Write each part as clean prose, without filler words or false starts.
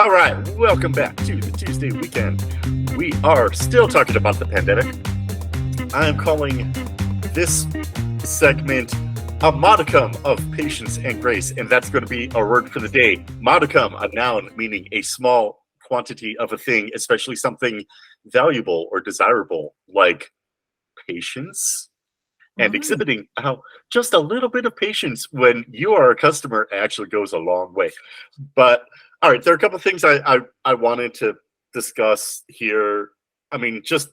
All right, welcome back to the Tuesday weekend. We are still talking about the pandemic. I am calling this segment a modicum of patience and grace, and that's going to be our word for the day. Modicum, a noun meaning a small quantity of a thing, especially something valuable or desirable, like patience. And exhibiting how just a little bit of patience when you are a customer actually goes a long way. But all right, there are a couple of things I wanted to discuss here. I mean, just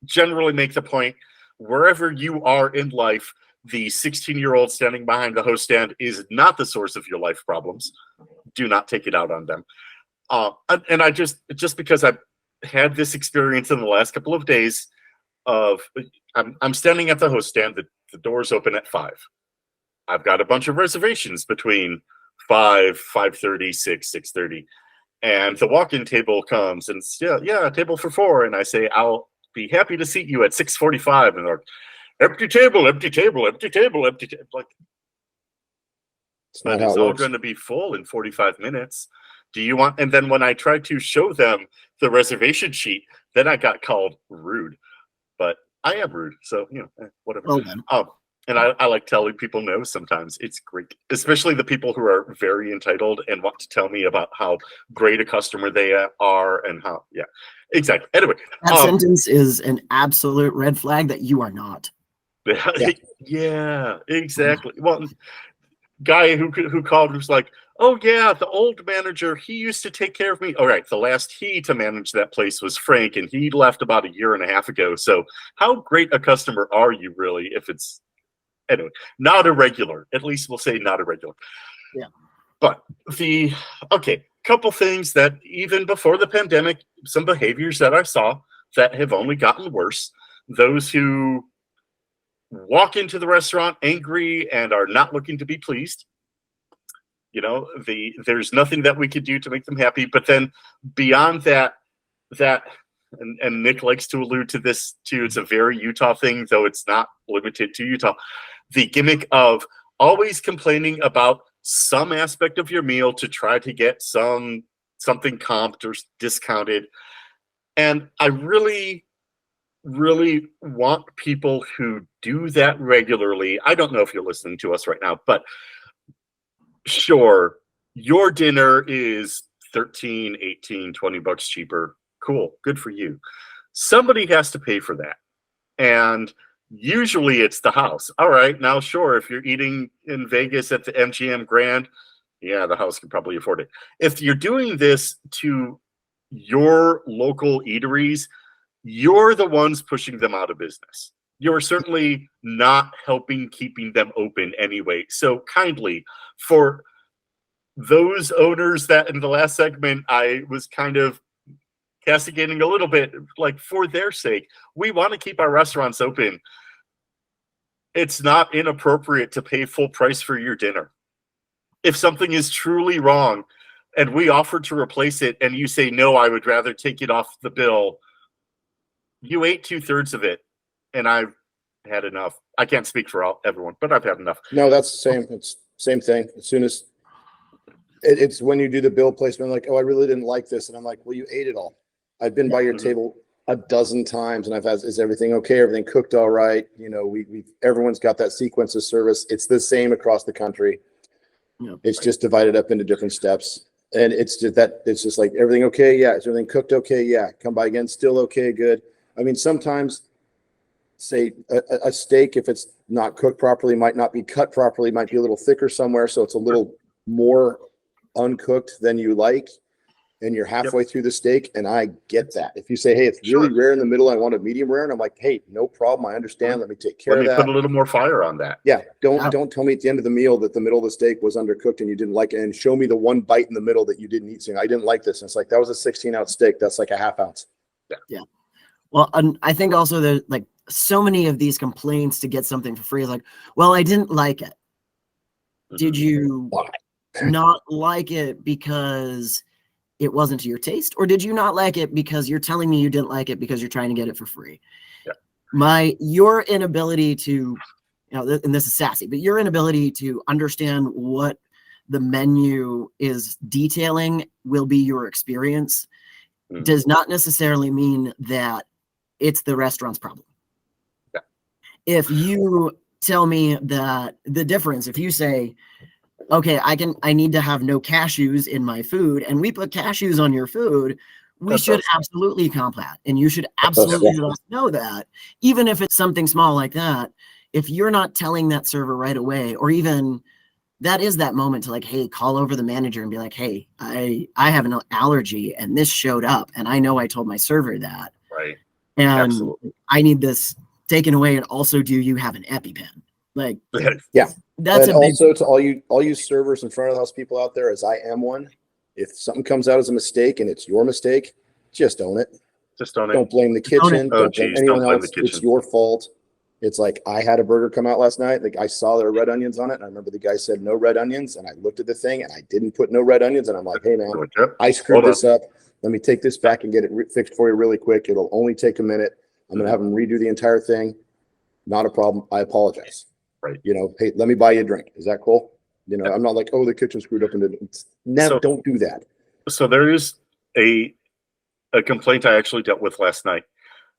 generally make the point, wherever you are in life, the 16-year-old standing behind the host stand is not the source of your life problems. Do not take it out on them. And I just because I've had this experience in the last couple of days of I'm standing at the host stand. The doors open at 5. I've got a bunch of reservations between 5, 5:30, 6, 6:30. And the walk-in table comes and it's, yeah, table for 4. And I say, I'll be happy to seat you at 6:45. And they're like, empty table, empty table, empty table, empty table. Like, but it's all going to be full in 45 minutes. Do you want? And then when I tried to show them the reservation sheet, then I got called rude. But I am rude, so whatever. And I like telling people no sometimes. It's great, especially the people who are very entitled and want to tell me about how great a customer they are and how, exactly. Anyway, that sentence is an absolute red flag that you are not. Yeah, exactly. Well, guy who called was like, oh yeah, the old manager, he used to take care of me. All right, the last he to manage that place was Frank, and he left about a year and a half ago. So how great a customer are you really if it's, anyway, not a regular. At least we'll say not a regular. Yeah. But couple things that even before the pandemic, some behaviors that I saw that have only gotten worse. Those who walk into the restaurant angry and are not looking to be pleased. There's nothing that we could do to make them happy. But then beyond that, and Nick likes to allude to this too, it's a very Utah thing, though it's not limited to Utah. The gimmick of always complaining about some aspect of your meal to try to get something comped or discounted. And I really, really want people who do that regularly. I don't know if you're listening to us right now, but sure, your dinner is 13, 18, 20 bucks cheaper. Cool. Good for you. Somebody has to pay for that. And usually it's the house. All right. Now, sure, if you're eating in Vegas at the MGM Grand, yeah, the house can probably afford it. If you're doing this to your local eateries, you're the ones pushing them out of business. You're certainly not helping keeping them open anyway. So kindly, for those owners that in the last segment I was kind of castigating a little bit, like for their sake, we want to keep our restaurants open. It's not inappropriate to pay full price for your dinner. If something is truly wrong and we offer to replace it and you say, no, I would rather take it off the bill, you ate 2/3 of it. And I've had enough. I can't speak for everyone, but I've had enough. No, that's the same. It's same thing. As soon as it's when you do the bill placement, like, oh, I really didn't like this. And I'm like, well, you ate it all. I've been by your table a dozen times and I've asked, is everything okay? Everything cooked all right? Everyone's got that sequence of service. It's the same across the country. It's just divided up into different steps. And it's just like, everything okay? Yeah. Is everything cooked okay? Yeah. Come by again. Still okay. Good. I mean, sometimes say a steak, if it's not cooked properly, might not be cut properly, might be a little thicker somewhere. So it's a little more uncooked than you like. And you're halfway through the steak. And I get that. If you say, hey, it's really rare in the middle, I want a medium rare. And I'm like, hey, no problem. I understand. Let me take care of that. Let me put a little more fire on that. Yeah. Don't tell me at the end of the meal that the middle of the steak was undercooked and you didn't like it. And show me the one bite in the middle that you didn't eat. Saying, I didn't like this. And it's like, that was a 16-ounce steak. That's like a half ounce. Yeah. Well, I think also there's like so many of these complaints to get something for free is like, well, I didn't like it. Did you not like it because it wasn't to your taste, or did you not like it because you're telling me you didn't like it because you're trying to get it for free? Yeah. Your inability to, and this is sassy, but your inability to understand what the menu is detailing will be your experience does not necessarily mean that it's the restaurant's problem. Yeah. If you tell me that the difference, if you say, okay, I need to have no cashews in my food, and we put cashews on your food, we That's should awesome. absolutely comp that. And you should absolutely let us know that. Even if it's something small like that, if you're not telling that server right away, or even that is that moment to like, hey, call over the manager and be like, hey, I have an allergy and this showed up, and I know I told my server that. Right. And Absolutely. I need this taken away. And also, do you have an EpiPen? Like, Yeah. that's and a big also to all you servers in front of the house people out there, as I am one, if something comes out as a mistake and it's your mistake, just own it. Just don't. Don't blame the Own it. kitchen. Oh, Don't blame geez, anyone don't blame else. the kitchen. It's your fault. It's like I had a burger come out last night. Like I saw there were red onions on it. And I remember the guy said no red onions. And I looked at the thing and I didn't put no red onions. And I'm like, hey, man, I screwed this up. Let me take this back and get it fixed for you really quick. It'll only take a minute. I'm going to have them redo the entire thing. Not a problem. I apologize. Right. You know, hey, let me buy you a drink. Is that cool? You know, I'm not like, oh, the kitchen screwed up. No, don't do that. So there is a complaint I actually dealt with last night.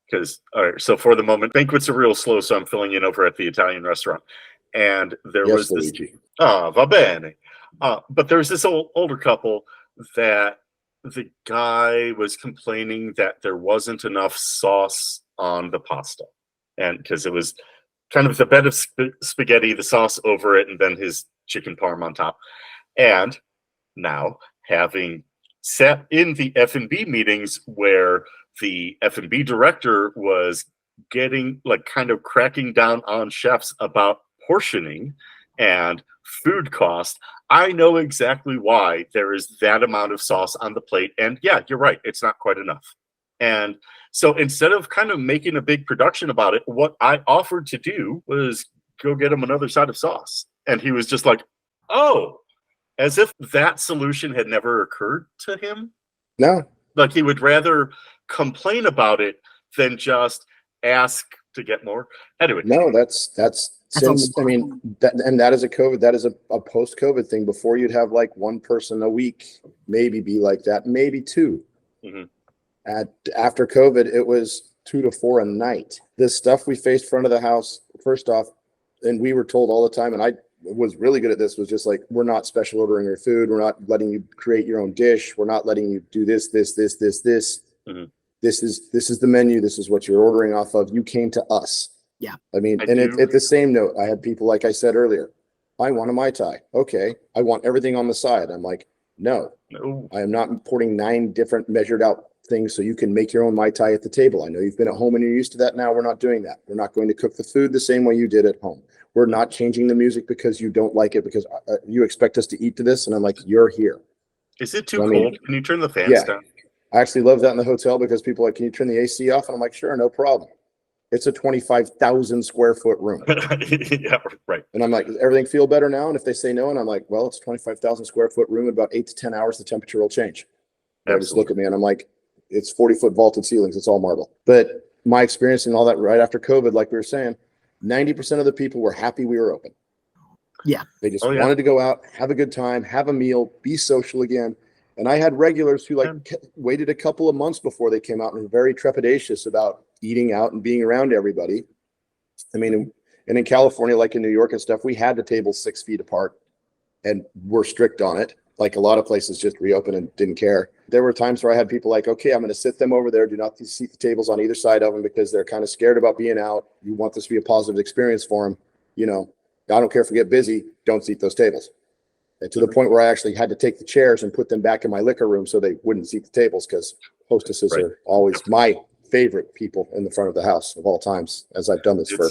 Because, all right, so for the moment, banquets are real slow, so I'm filling in over at the Italian restaurant. And there was this, va bene. But there was this older couple that the guy was complaining that there wasn't enough sauce on the pasta. And because it was kind of the bed of spaghetti, the sauce over it, and then his chicken parm on top. And now, having sat in the F&B meetings where the F&B director was getting like kind of cracking down on chefs about portioning and food cost, I know exactly why there is that amount of sauce on the plate. And yeah, you're right, it's not quite enough. And so instead of kind of making a big production about it, what I offered to do was go get him another side of sauce. And he was just like, oh, as if that solution had never occurred to him. No. Like he would rather complain about it than just ask to get more. Anyway. No, that's since, I mean, that is a COVID, that is a post-COVID thing. Before you'd have like one person a week, maybe be like that, maybe two. Mm-hmm. After COVID, it was 2 to 4 a night. This stuff we faced front of the house, first off, and we were told all the time, and I was really good at this, was just like, we're not special ordering your food. We're not letting you create your own dish. We're not letting you do this. Mm-hmm. This is the menu. This is what you're ordering off of. You came to us. Yeah. I mean, at the same note, I had people, like I said earlier, I want a Mai Tai. Okay. I want everything on the side. I'm like, no, I am not importing 9 different measured out things so you can make your own Mai Tai at the table. I know you've been at home and you're used to that now. We're not doing that. We're not going to cook the food the same way you did at home. We're not changing the music because you don't like it, because you expect us to eat to this. And I'm like, you're here. Is it too cold? Can you turn the fans down? I actually love that in the hotel because people are like, can you turn the AC off? And I'm like, sure, no problem. It's a 25,000 square foot room. Yeah, right. And I'm like, does everything feel better now? And if they say no, and I'm like, well, it's 25,000 square foot room. In about 8 to 10 hours, the temperature will change. They just look at me and I'm like, it's 40-foot vaulted ceilings. It's all marble. But my experience and all that right after COVID, like we were saying, 90% of the people were happy we were open. Yeah. They just wanted to go out, have a good time, have a meal, be social again. And I had regulars who waited a couple of months before they came out and were very trepidatious about eating out and being around everybody. I mean, and in California, like in New York and stuff, we had the tables 6 feet apart and we're strict on it. Like a lot of places just reopened and didn't care. There were times where I had people like, okay, I'm going to sit them over there. Do not seat the tables on either side of them because they're kind of scared about being out. You want this to be a positive experience for them. You know, I don't care if we get busy, don't seat those tables. And to the point where I actually had to take the chairs and put them back in my liquor room so they wouldn't seat the tables, because hostesses are always my favorite people in the front of the house of all times, as I've done this for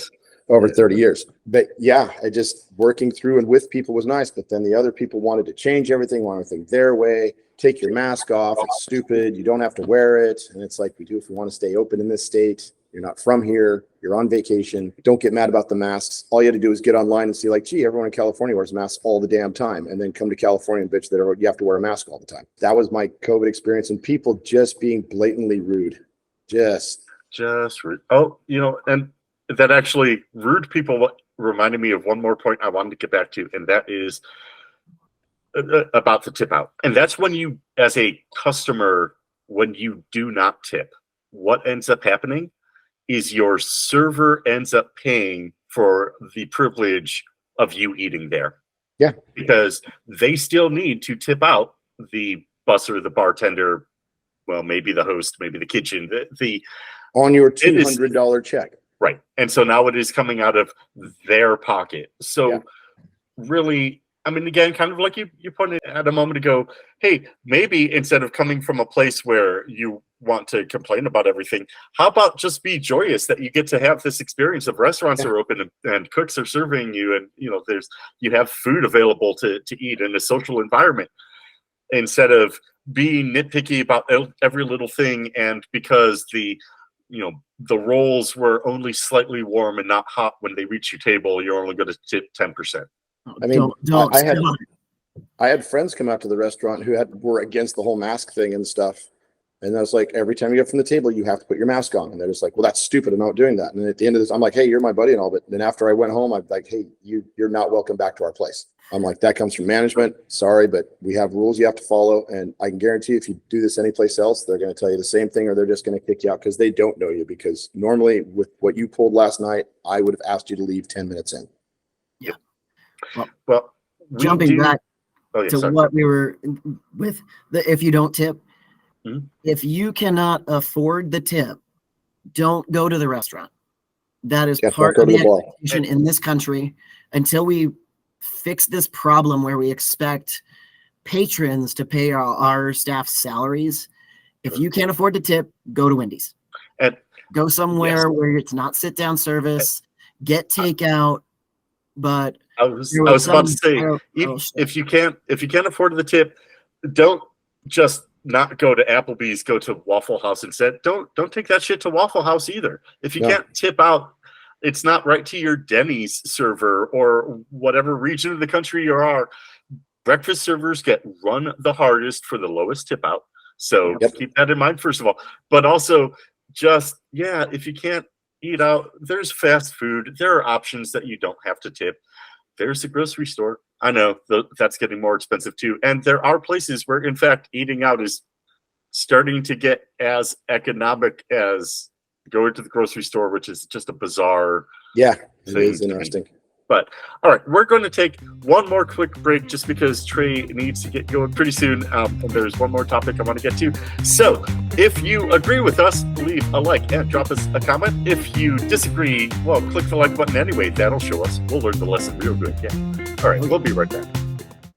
over 30 years. But yeah, I just working through and with people was nice. But then the other people wanted to change everything, want everything their way. Take your mask off. It's stupid. You don't have to wear it. And it's like, we do if we want to stay open in this state. You're not from here. You're on vacation. Don't get mad about the masks. All you had to do is get online and see like, gee, everyone in California wears masks all the damn time. And then come to California and bitch that you have to wear a mask all the time. That was my COVID experience, and people just being blatantly rude. Just rude. Oh, you know, and that actually rude people reminded me of one more point I wanted to get back to. And that is about the tip out. And that's when you, as a customer, when you do not tip, what ends up happening is your server ends up paying for the privilege of you eating there. Yeah. Because they still need to tip out the busser, the bartender, well, maybe the host, maybe the kitchen, the on your $200 check. Right. And so now it is coming out of their pocket. So really, I mean, again, kind of like you pointed out a moment ago, hey, maybe instead of coming from a place where you want to complain about everything, how about just be joyous that you get to have this experience of restaurants are open and cooks are serving you, and you have food available to eat in a social environment, instead of being nitpicky about every little thing. And because the rolls were only slightly warm and not hot when they reach your table, you're only going to tip 10%. I mean, I had friends come out to the restaurant who were against the whole mask thing and stuff. And I was like, every time you get from the table, you have to put your mask on. And they're just like, well, that's stupid. I'm not doing that. And at the end of this, I'm like, hey, you're my buddy and all. But then after I went home, I'm like, hey, you're not welcome back to our place. I'm like, that comes from management. Sorry, but we have rules you have to follow. And I can guarantee if you do this anyplace else, they're going to tell you the same thing, or they're just going to kick you out because they don't know you. Because normally with what you pulled last night, I would have asked you to leave 10 minutes in. Yeah. Well, jumping back to what we were with, if you don't tip, if you cannot afford the tip, don't go to the restaurant. That is part of the expectation in this country until we fix this problem where we expect patrons to pay our staff salaries. If you can't afford to tip, go to Wendy's. Go somewhere where it's not sit-down service. Get takeout. But I was about to say, if you can't afford the tip, don't just not go to Applebee's, go to Waffle House instead. Don't take that shit to Waffle House either. If you can't tip out, it's not right to your Denny's server or whatever region of the country you are. Breakfast servers get run the hardest for the lowest tip out. So keep that in mind, first of all. But also, just, if you can't eat out, there's fast food. There are options that you don't have to tip. There's a grocery store. I know that's getting more expensive too. And there are places where, in fact, eating out is starting to get as economic as going to the grocery store, which is just a bizarre thing. It is interesting. But all right, we're going to take one more quick break just because Trae needs to get going pretty soon. And there's one more topic I want to get to. So if you agree with us, leave a like and drop us a comment. If you disagree, well, click the like button anyway. That'll show us. We'll learn the lesson real good. Yeah. All right, we'll be right back.